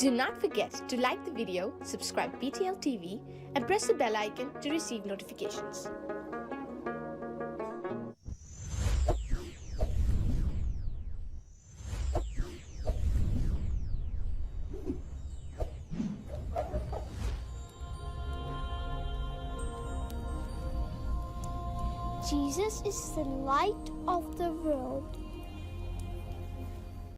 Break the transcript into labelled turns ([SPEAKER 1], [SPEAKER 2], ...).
[SPEAKER 1] Do not forget to like the video, subscribe BTL TV, and press the bell icon to receive notifications.
[SPEAKER 2] Jesus is the light of the world.